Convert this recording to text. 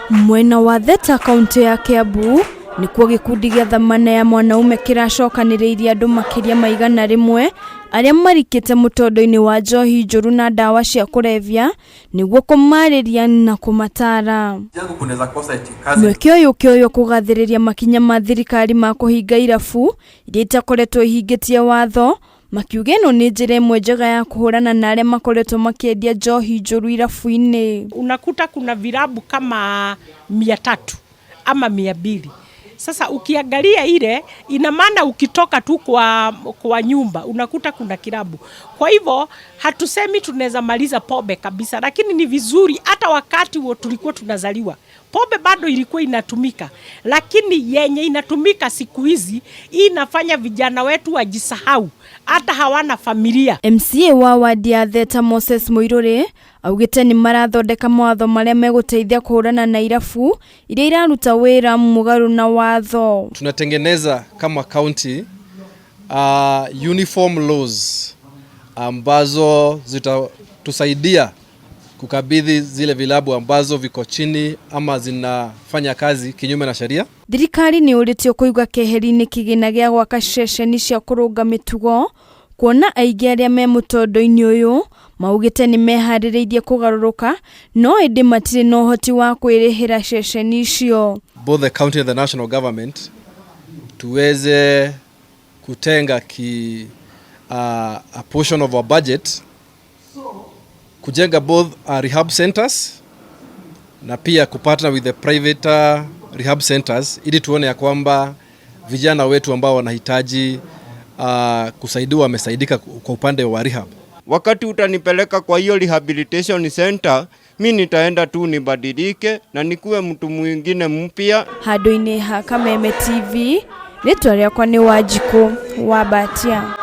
Mwena wa Theta kaunti ya KIAMBU nikuo gikundi gĩa thamana ya mwanaume kĩracokanĩrĩirie andũ makĩria ma 100 arĩa marikĩte mũtondo-inĩ wa njohi njũru na ndawa cia kũrebia nĩguo kũmarĩria na kũmatara. Mweke ũyũ ũkĩoywo kũgathĩrĩria makinya ma thirikari ma kũhinga irabu iria itakoretwo ihingĩtie watho, makiuga ĩno nĩ njĩra ĩmwe njega ya kuhurana na arĩa makoretwo makĩendia njohi njũru irabu-inĩ. Unakuta kuna vilabu kama 300 ama 200. Sasa ukiangalia ile ina maana ukitoka tu kwa nyumba unakuta kuna kilabu. Kwa hivyo hatusemi tunaweza maliza pombe kabisa, lakini ni vizuri hata wakati tulikuwa tunazaliwa pombe bado ilikuwa inatumika, lakini yenye inatumika siku hizi inafanya vijana wetu wajisahau, hata hawana familia. MCA wa wadi ya Theta Moses Muiruri augite ni marathondeka mawatho marĩa megũteithia kuhurana na irabu iria iraruta wĩra mũgarũ na watho. Tunatengeneza kama county uniform laws ambazo zitatusaidia kukabidhi zile vilabu ambazo viko chini ama zinafanya kazi kinyume na sheria. Thirikari ni ũrĩtio kũiga keheri-inĩ kĩgĩna gĩa gwaka ceceni cia kũrũnga mĩtugo, kuona aingĩ arĩa me mũtondo-inĩ ũyũ maugĩte nĩ meharĩrĩirie kũgarũrũka no ĩndĩ matirĩ na ũhoti wa kwĩrĩhĩra ceceni icio. Both the county and the national government tuweze kutenga a portion of our budget kujenga both rehab centers na pia kupartner with the private rehab centers ili tuone ya kwamba vijana wetu ambao wanahitaji kusaidiwa wamesaidika kwa upande wa rehab. Wakati utanipeleka kwa hiyo rehabilitation center, mimi nitaenda tu nibadilike na nikuwe mtu mwingine mpya. Handũ-inĩ ha Kameme TV, rĩtwa rĩakwa nĩ Wanjikũ wa Batia.